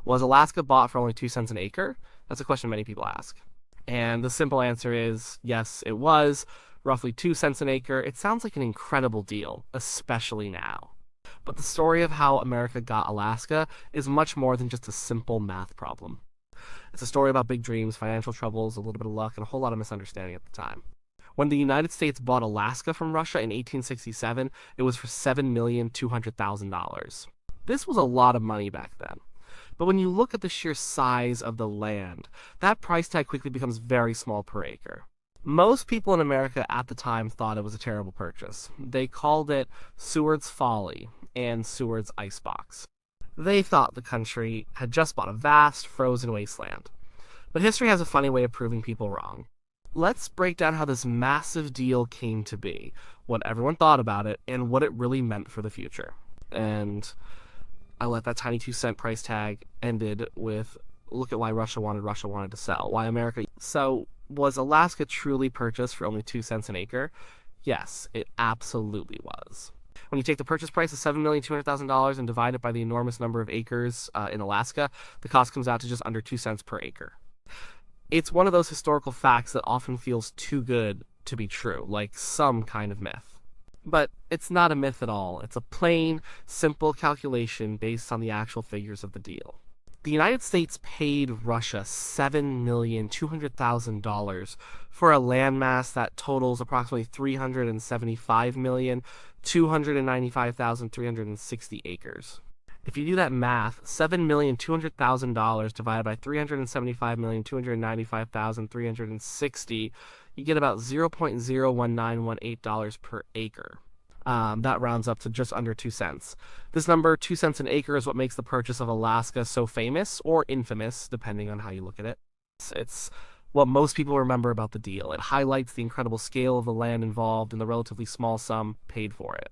Was Alaska bought for only 2 cents an acre? That's a question many people ask. And the simple answer is yes, it was. Roughly 2 cents an acre. It sounds like an incredible deal, especially now. But the story of how America got Alaska is much more than just a simple math problem. It's a story about big dreams, financial troubles, a little bit of luck, and a whole lot of misunderstanding at the time. When the United States bought Alaska from Russia in 1867, it was for $7,200,000. This was a lot of money back then. But when you look at the sheer size of the land, that price tag quickly becomes very small per acre. Most people in America at the time thought it was a terrible purchase. They called it Seward's Folly and Seward's Icebox. They thought the country had just bought a vast, frozen wasteland. But history has a funny way of proving people wrong. Let's break down how this massive deal came to be, what everyone thought about it, and what it really meant for the future. And I let that tiny 2-cent price tag ended with, look at why Russia wanted to sell, why America. So, was Alaska truly purchased for only 2 cents an acre? Yes, it absolutely was. When you take the purchase price of $7,200,000 and divide it by the enormous number of acres in Alaska, the cost comes out to just under 2 cents per acre. It's one of those historical facts that often feels too good to be true, like some kind of myth. But it's not a myth at all. It's a plain, simple calculation based on the actual figures of the deal. The United States paid Russia $7,200,000 for a landmass that totals approximately 375,295,360 acres. If you do that math, $7,200,000 divided by 375,295,360, you get about $0.01918 per acre. That rounds up to just under 2 cents. This number, 2 cents an acre, is what makes the purchase of Alaska so famous, or infamous, depending on how you look at it. It's what most people remember about the deal. It highlights the incredible scale of the land involved and the relatively small sum paid for it.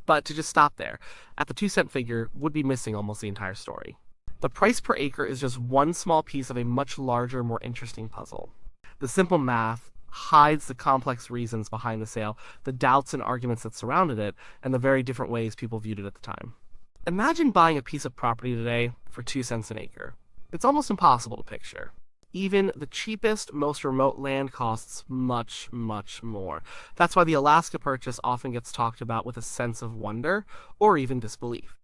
But to just stop there, at the 2-cent figure would be missing almost the entire story. The price per acre is just one small piece of a much larger, more interesting puzzle. The simple math hides the complex reasons behind the sale, the doubts and arguments that surrounded it, and the very different ways people viewed it at the time. Imagine buying a piece of property today for 2 cents an acre. It's almost impossible to picture. Even the cheapest, most remote land costs much, much more. That's why the Alaska purchase often gets talked about with a sense of wonder, or even disbelief.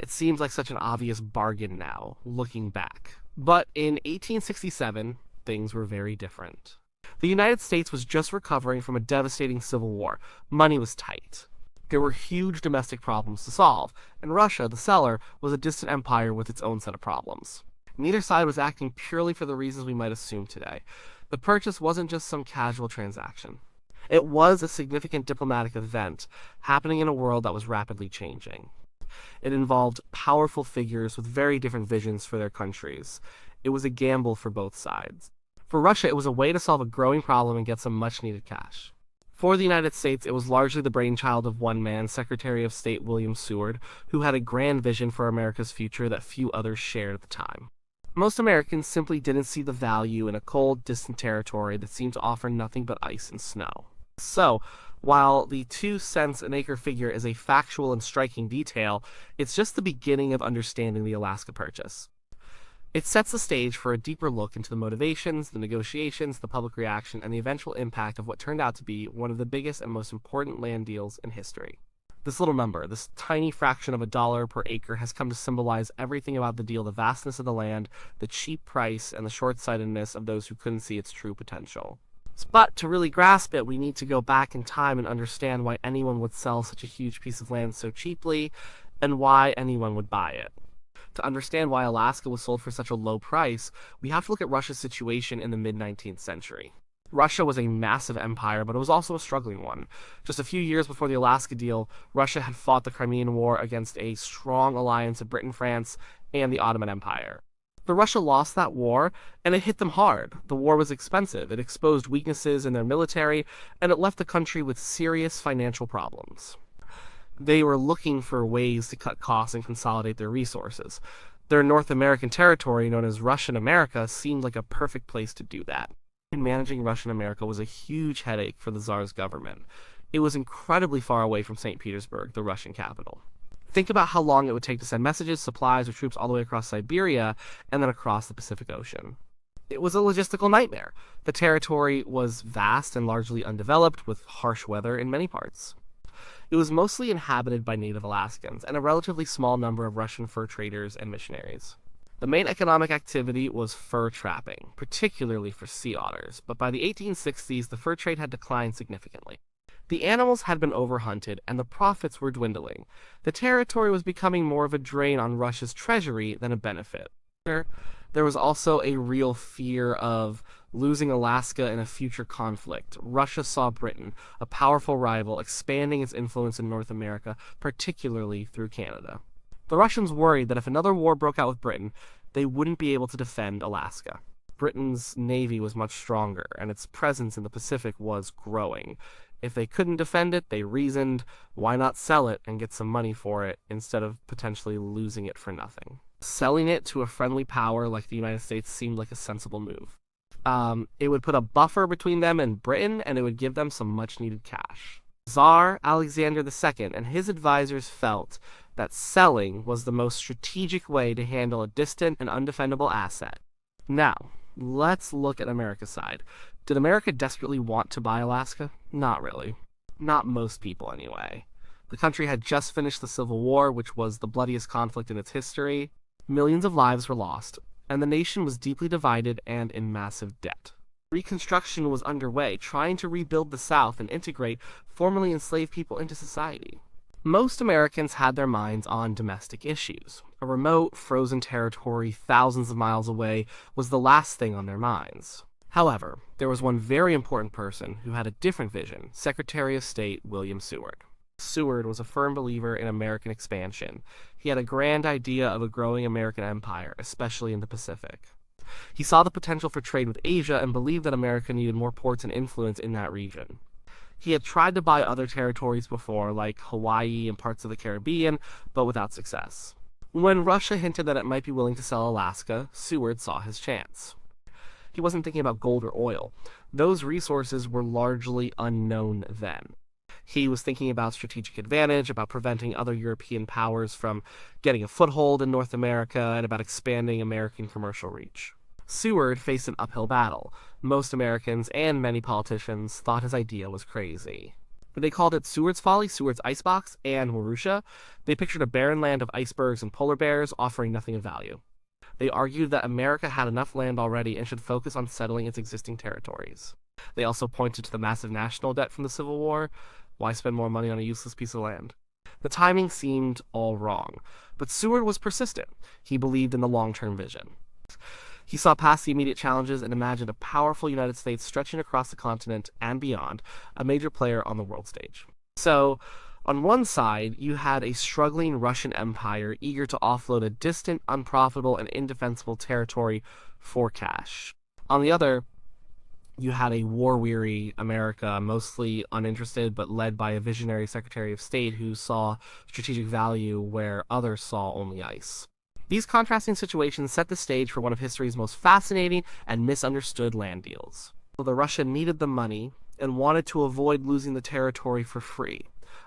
It seems like such an obvious bargain now, looking back. But in 1867, things were very different. The United States was just recovering from a devastating civil war. Money was tight. There were huge domestic problems to solve, and Russia, the seller, was a distant empire with its own set of problems. Neither side was acting purely for the reasons we might assume today. The purchase wasn't just some casual transaction. It was a significant diplomatic event happening in a world that was rapidly changing. It involved powerful figures with very different visions for their countries. It was a gamble for both sides. For Russia, it was a way to solve a growing problem and get some much-needed cash. For the United States, it was largely the brainchild of one man, Secretary of State William Seward, who had a grand vision for America's future that few others shared at the time. Most Americans simply didn't see the value in a cold, distant territory that seemed to offer nothing but ice and snow. So, while the 2 cents an acre figure is a factual and striking detail, it's just the beginning of understanding the Alaska purchase. It sets the stage for a deeper look into the motivations, the negotiations, the public reaction, and the eventual impact of what turned out to be one of the biggest and most important land deals in history. This little number, this tiny fraction of $1 per acre, has come to symbolize everything about the deal: the vastness of the land, the cheap price, and the short-sightedness of those who couldn't see its true potential. But to really grasp it, we need to go back in time and understand why anyone would sell such a huge piece of land so cheaply, and why anyone would buy it. To understand why Alaska was sold for such a low price, we have to look at Russia's situation in the mid-19th century. Russia was a massive empire, but it was also a struggling one. Just a few years before the Alaska deal, Russia had fought the Crimean War against a strong alliance of Britain, France, and the Ottoman Empire. But Russia lost that war, and it hit them hard. The war was expensive, it exposed weaknesses in their military, and it left the country with serious financial problems. They were looking for ways to cut costs and consolidate their resources. Their North American territory, known as Russian America, seemed like a perfect place to do that. And managing Russian America was a huge headache for the Tsar's government. It was incredibly far away from St. Petersburg, the Russian capital. Think about how long it would take to send messages, supplies, or troops all the way across Siberia and then across the Pacific Ocean. It was a logistical nightmare. The territory was vast and largely undeveloped, with harsh weather in many parts. It was mostly inhabited by native Alaskans and a relatively small number of Russian fur traders and missionaries. The main economic activity was fur trapping, particularly for sea otters, but by the 1860s the fur trade had declined significantly. The animals had been overhunted and the profits were dwindling. The territory was becoming more of a drain on Russia's treasury than a benefit. There was also a real fear of losing Alaska in a future conflict. Russia saw Britain, a powerful rival, expanding its influence in North America, particularly through Canada. The Russians worried that if another war broke out with Britain, they wouldn't be able to defend Alaska. Britain's navy was much stronger, and its presence in the Pacific was growing. If they couldn't defend it, they reasoned, why not sell it and get some money for it instead of potentially losing it for nothing? Selling it to a friendly power like the United States seemed like a sensible move. It would put a buffer between them and Britain, and it would give them some much-needed cash. Tsar Alexander II and his advisors felt that selling was the most strategic way to handle a distant and undefendable asset. Now, let's look at America's side. Did America desperately want to buy Alaska? Not really. Not most people, anyway. The country had just finished the Civil War, which was the bloodiest conflict in its history. Millions of lives were lost, and the nation was deeply divided and in massive debt. Reconstruction was underway, trying to rebuild the South and integrate formerly enslaved people into society. Most Americans had their minds on domestic issues. A remote, frozen territory thousands of miles away was the last thing on their minds. However, there was one very important person who had a different vision, Secretary of State William Seward. Seward was a firm believer in American expansion. He had a grand idea of a growing American empire, especially in the Pacific. He saw the potential for trade with Asia and believed that America needed more ports and influence in that region. He had tried to buy other territories before, like Hawaii and parts of the Caribbean, but without success. When Russia hinted that it might be willing to sell Alaska, Seward saw his chance. He wasn't thinking about gold or oil. Those resources were largely unknown then. He was thinking about strategic advantage, about preventing other European powers from getting a foothold in North America, and about expanding American commercial reach. Seward faced an uphill battle. Most Americans, and many politicians, thought his idea was crazy. They called it Seward's Folly, Seward's Icebox, and Marusha. They pictured a barren land of icebergs and polar bears, offering nothing of value. They argued that America had enough land already and should focus on settling its existing territories. They also pointed to the massive national debt from the Civil War. Why spend more money on a useless piece of land? The timing seemed all wrong, but Seward was persistent. He believed in the long-term vision. He saw past the immediate challenges and imagined a powerful United States stretching across the continent and beyond, a major player on the world stage. So, on one side, you had a struggling Russian empire eager to offload a distant, unprofitable, and indefensible territory for cash. On the other, you had a war-weary America, mostly uninterested but led by a visionary Secretary of State who saw strategic value where others saw only ice. These contrasting situations set the stage for one of history's most fascinating and misunderstood land deals. The Russia needed the money and wanted to avoid losing the territory for free.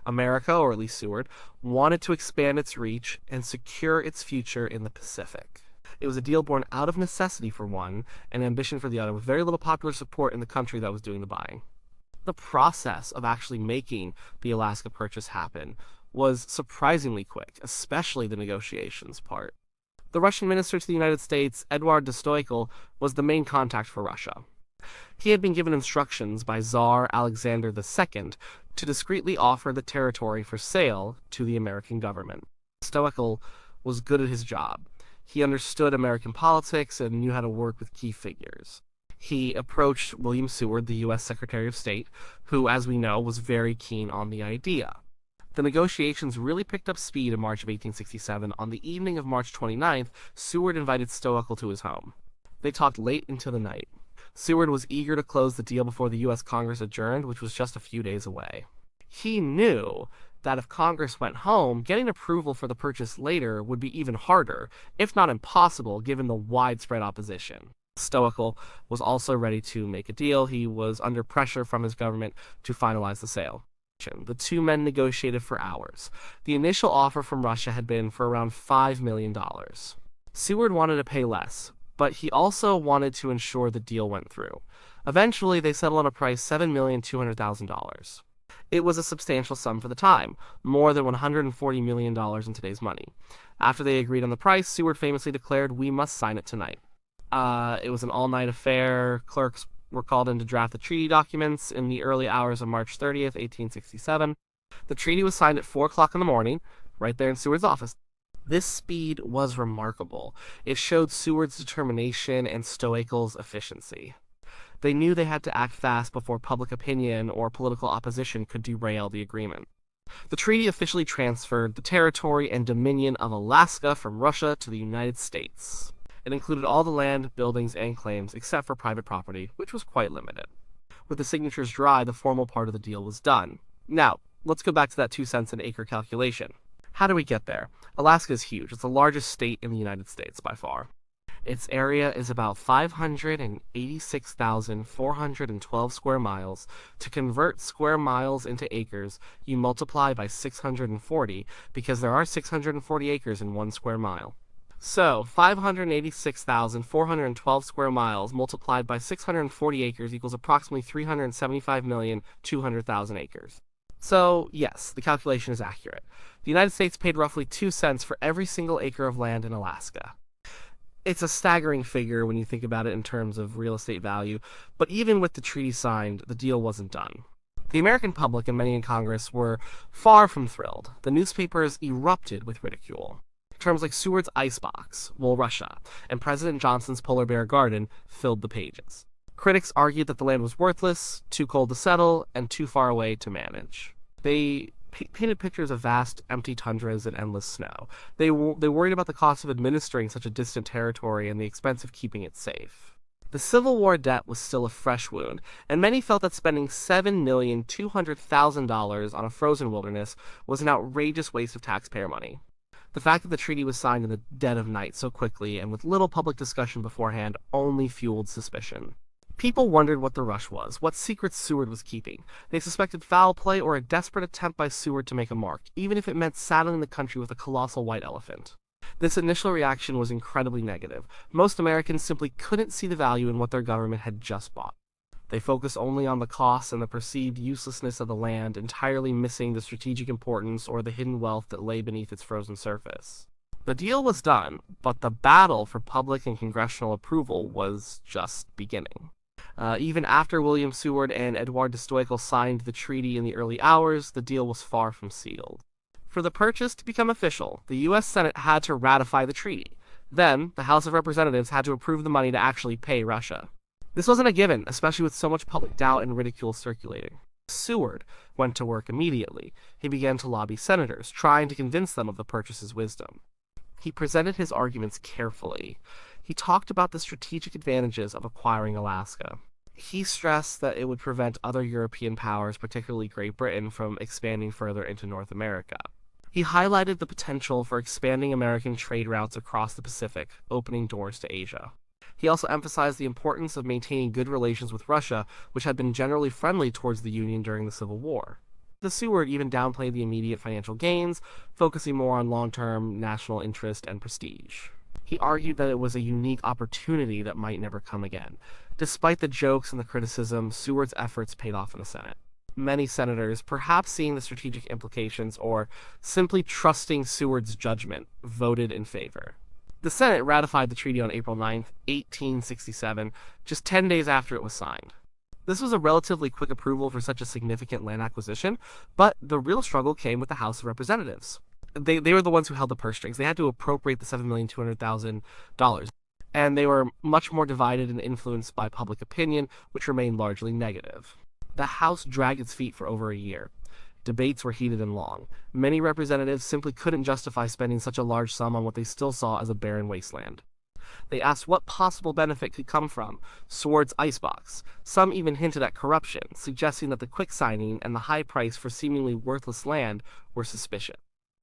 America, or at least Seward, wanted to expand its reach and secure its future in the Pacific. It was a deal born out of necessity for one and ambition for the other, with very little popular support in the country that was doing the buying. The process of actually making the Alaska purchase happen was surprisingly quick, especially the negotiations part. The Russian minister to the United States, Eduard de Stoichkol, was the main contact for Russia. He had been given instructions by Tsar Alexander II to discreetly offer the territory for sale to the American government. Stoichkol was good at his job. He understood American politics and knew how to work with key figures. He approached William Seward, the U.S. Secretary of State, who, as we know, was very keen on the idea. The negotiations really picked up speed in March of 1867. On the evening of March 29th, Seward invited Stoichkol to his home. They talked late into the night. Seward was eager to close the deal before the U.S. Congress adjourned, which was just a few days away. He knew that if Congress went home, getting approval for the purchase later would be even harder, if not impossible, given the widespread opposition. Stoichkol was also ready to make a deal. He was under pressure from his government to finalize the sale. The two men negotiated for hours. The initial offer from Russia had been for around $5 million. Seward wanted to pay less, but he also wanted to ensure the deal went through. Eventually, they settled on a price $7,200,000. It was a substantial sum for the time, more than $140 million in today's money. After they agreed on the price, Seward famously declared, "We must sign it tonight." It was an all-night affair. Clerks were called in to draft the treaty documents in the early hours of March 30th, 1867. The treaty was signed at 4 o'clock in the morning, right there in Seward's office. This speed was remarkable. It showed Seward's determination and Stoeckel's efficiency. They knew they had to act fast before public opinion or political opposition could derail the agreement. The treaty officially transferred the territory and dominion of Alaska from Russia to the United States. It included all the land, buildings, and claims except for private property, which was quite limited. With the signatures dry, the formal part of the deal was done. Now, let's go back to that 2 cents an acre calculation. How do we get there? Alaska is huge. It's the largest state in the United States by far. Its area is about 586,412 square miles. To convert square miles into acres, you multiply by 640 because there are 640 acres in 1 square mile. So, 586,412 square miles multiplied by 640 acres equals approximately 375,200,000 acres. So, yes, the calculation is accurate. The United States paid roughly 2 cents for every single acre of land in Alaska. It's a staggering figure when you think about it in terms of real estate value, but even with the treaty signed, the deal wasn't done. The American public and many in Congress were far from thrilled. The newspapers erupted with ridicule. Terms like Seward's icebox, Russia, and President Johnson's polar bear garden filled the pages. Critics argued that the land was worthless, too cold to settle, and too far away to manage. They painted pictures of vast, empty tundras and endless snow. They worried about the cost of administering such a distant territory and the expense of keeping it safe. The Civil War debt was still a fresh wound, and many felt that spending $7,200,000 on a frozen wilderness was an outrageous waste of taxpayer money. The fact that the treaty was signed in the dead of night so quickly and with little public discussion beforehand only fueled suspicion. People wondered what the rush was, what secrets Seward was keeping. They suspected foul play or a desperate attempt by Seward to make a mark, even if it meant saddling the country with a colossal white elephant. This initial reaction was incredibly negative. Most Americans simply couldn't see the value in what their government had just bought. They focused only on the costs and the perceived uselessness of the land, entirely missing the strategic importance or the hidden wealth that lay beneath its frozen surface. The deal was done, but the battle for public and congressional approval was just beginning. Even after William Seward and Edward de Stoeckel signed the treaty in the early hours, the deal was far from sealed. For the purchase to become official, the U.S. Senate had to ratify the treaty. Then, the House of Representatives had to approve the money to actually pay Russia. This wasn't a given, especially with so much public doubt and ridicule circulating. Seward went to work immediately. He began to lobby senators, trying to convince them of the purchase's wisdom. He presented his arguments carefully. He talked about the strategic advantages of acquiring Alaska. He stressed that it would prevent other European powers, particularly Great Britain, from expanding further into North America. He highlighted the potential for expanding American trade routes across the Pacific, opening doors to Asia. He also emphasized the importance of maintaining good relations with Russia, which had been generally friendly towards the Union during the Civil War. The Seward even downplayed the immediate financial gains, focusing more on long-term national interest and prestige. He argued that it was a unique opportunity that might never come again. Despite the jokes and the criticism, Seward's efforts paid off in the Senate. Many senators, perhaps seeing the strategic implications or simply trusting Seward's judgment, voted in favor. The Senate ratified the treaty on April 9, 1867, just 10 days after it was signed. This was a relatively quick approval for such a significant land acquisition, but the real struggle came with the House of Representatives. They were the ones who held the purse strings. They had to appropriate the $7,200,000, and they were much more divided and influenced by public opinion, which remained largely negative. The House dragged its feet for over a year. Debates were heated and long. Many representatives simply couldn't justify spending such a large sum on what they still saw as a barren wasteland. They asked what possible benefit could come from Seward's icebox. Some even hinted at corruption, suggesting that the quick signing and the high price for seemingly worthless land were suspicious.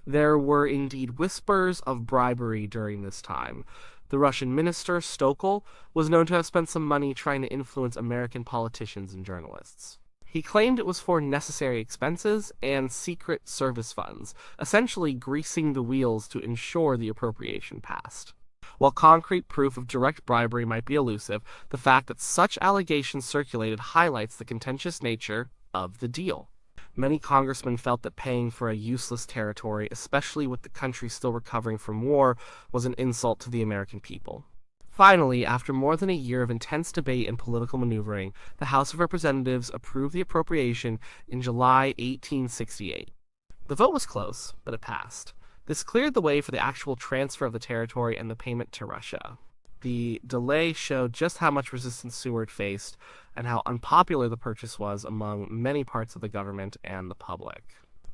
There were indeed whispers of bribery during this time. The Russian minister, Stoeckel, was known to have spent some money trying to influence American politicians and journalists. He claimed it was for necessary expenses and secret service funds, essentially greasing the wheels to ensure the appropriation passed. While concrete proof of direct bribery might be elusive, the fact that such allegations circulated highlights the contentious nature of the deal. Many congressmen felt that paying for a useless territory, especially with the country still recovering from war, was an insult to the American people. Finally, after more than a year of intense debate and political maneuvering, the House of Representatives approved the appropriation in July 1868. The vote was close, but it passed. This cleared the way for the actual transfer of the territory and the payment to Russia. The delay showed just how much resistance Seward faced and how unpopular the purchase was among many parts of the government and the public.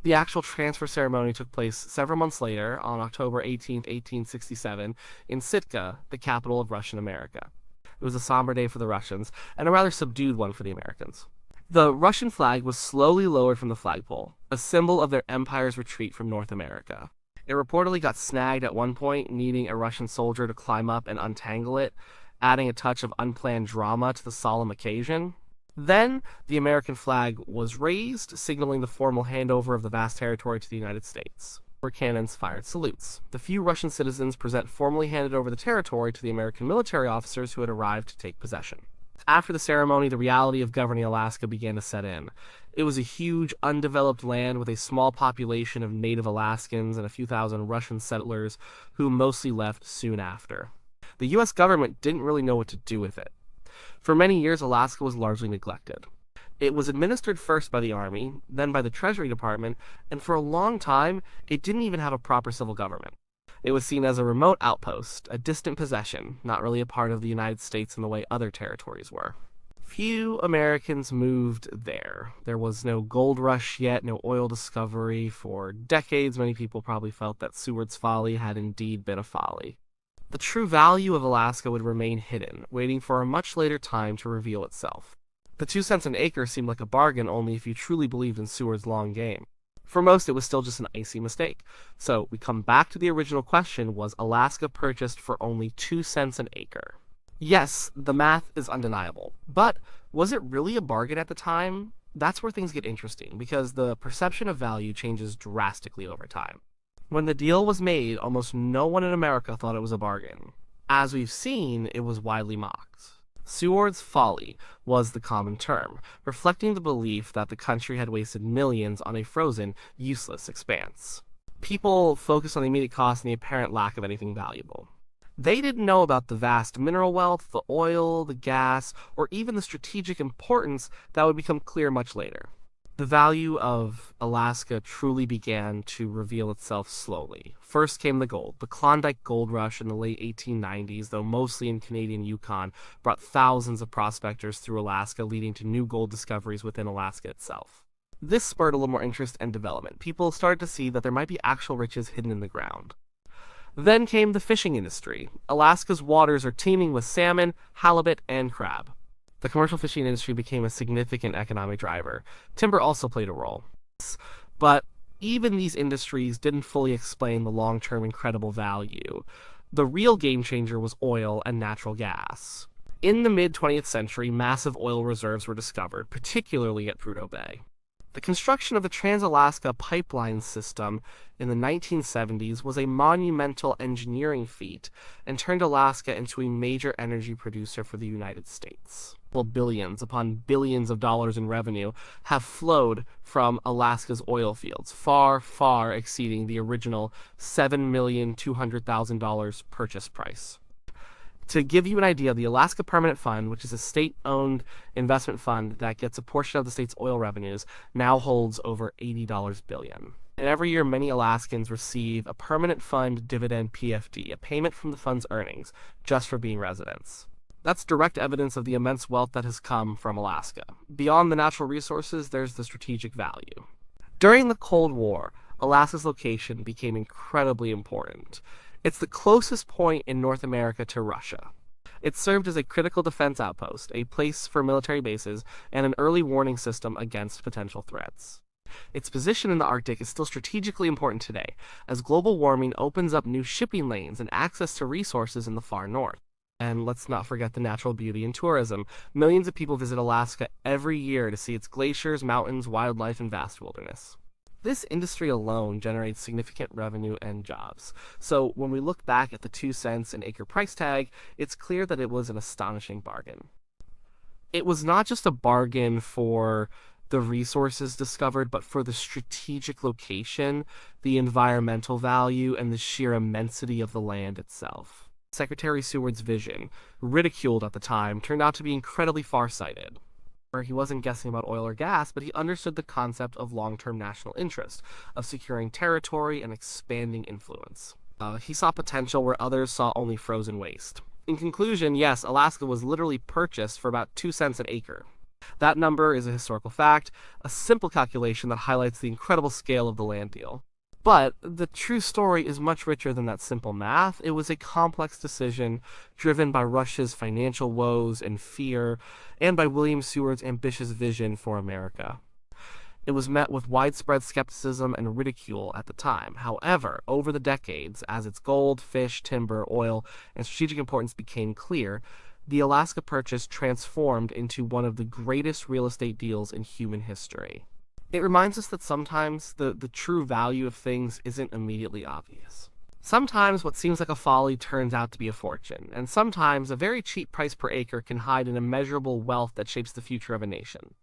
The actual transfer ceremony took place several months later, on October 18, 1867, in Sitka, the capital of Russian America. It was a somber day for the Russians, and a rather subdued one for the Americans. The Russian flag was slowly lowered from the flagpole, a symbol of their empire's retreat from North America. It reportedly got snagged at one point, needing a Russian soldier to climb up and untangle it, adding a touch of unplanned drama to the solemn occasion. Then, the American flag was raised, signaling the formal handover of the vast territory to the United States. Cannons fired salutes. The few Russian citizens present formally handed over the territory to the American military officers who had arrived to take possession. After the ceremony, the reality of governing Alaska began to set in. It was a huge, undeveloped land with a small population of native Alaskans and a few thousand Russian settlers who mostly left soon after. The U.S. government didn't really know what to do with it. For many years, Alaska was largely neglected. It was administered first by the Army, then by the Treasury Department, and for a long time, it didn't even have a proper civil government. It was seen as a remote outpost, a distant possession, not really a part of the United States in the way other territories were. Few Americans moved there. There was no gold rush yet, no oil discovery. For decades, many people probably felt that Seward's folly had indeed been a folly. The true value of Alaska would remain hidden, waiting for a much later time to reveal itself. The 2 cents an acre seemed like a bargain only if you truly believed in Seward's long game. For most, it was still just an icy mistake. So, we come back to the original question, was Alaska purchased for only 2 cents an acre? Yes, the math is undeniable, but was it really a bargain at the time? That's where things get interesting, because the perception of value changes drastically over time. When the deal was made, almost no one in America thought it was a bargain. As we've seen, it was widely mocked. Seward's folly was the common term, reflecting the belief that the country had wasted millions on a frozen, useless expanse. People focused on the immediate cost and the apparent lack of anything valuable. They didn't know about the vast mineral wealth, the oil, the gas, or even the strategic importance that would become clear much later. The value of Alaska truly began to reveal itself slowly. First came the gold. The Klondike Gold Rush in the late 1890s, though mostly in Canadian Yukon, brought thousands of prospectors through Alaska, leading to new gold discoveries within Alaska itself. This spurred a little more interest and development. People started to see that there might be actual riches hidden in the ground. Then came the fishing industry. Alaska's waters are teeming with salmon, halibut, and crab. The commercial fishing industry became a significant economic driver. Timber also played a role. But even these industries didn't fully explain the long-term incredible value. The real game changer was oil and natural gas. In the mid-20th century, massive oil reserves were discovered, particularly at Prudhoe Bay. The construction of the Trans-Alaska Pipeline System in the 1970s was a monumental engineering feat and turned Alaska into a major energy producer for the United States. Well, billions upon billions of dollars in revenue have flowed from Alaska's oil fields, far, far exceeding the original $7,200,000 purchase price. To give you an idea, the Alaska Permanent Fund, which is a state-owned investment fund that gets a portion of the state's oil revenues, now holds over $80 billion. And every year, many Alaskans receive a Permanent Fund Dividend PFD, a payment from the fund's earnings, just for being residents. That's direct evidence of the immense wealth that has come from Alaska. Beyond the natural resources, there's the strategic value. During the Cold War, Alaska's location became incredibly important. It's the closest point in North America to Russia. It served as a critical defense outpost, a place for military bases, and an early warning system against potential threats. Its position in the Arctic is still strategically important today, as global warming opens up new shipping lanes and access to resources in the far north. And let's not forget the natural beauty and tourism. Millions of people visit Alaska every year to see its glaciers, mountains, wildlife, and vast wilderness. This industry alone generates significant revenue and jobs. So when we look back at the 2 cents an acre price tag, it's clear that it was an astonishing bargain. It was not just a bargain for the resources discovered, but for the strategic location, the environmental value, and the sheer immensity of the land itself. Secretary Seward's vision, ridiculed at the time, turned out to be incredibly far-sighted. Where he wasn't guessing about oil or gas, but he understood the concept of long-term national interest, of securing territory and expanding influence. He saw potential where others saw only frozen waste. In conclusion, yes, Alaska was literally purchased for about 2 cents an acre. That number is a historical fact, a simple calculation that highlights the incredible scale of the land deal. But the true story is much richer than that simple math. It was a complex decision driven by Russia's financial woes and fear, and by William Seward's ambitious vision for America. It was met with widespread skepticism and ridicule at the time. However, over the decades, as its gold, fish, timber, oil, and strategic importance became clear, the Alaska Purchase transformed into one of the greatest real estate deals in human history. It reminds us that sometimes the true value of things isn't immediately obvious. Sometimes what seems like a folly turns out to be a fortune, and sometimes a very cheap price per acre can hide an immeasurable wealth that shapes the future of a nation.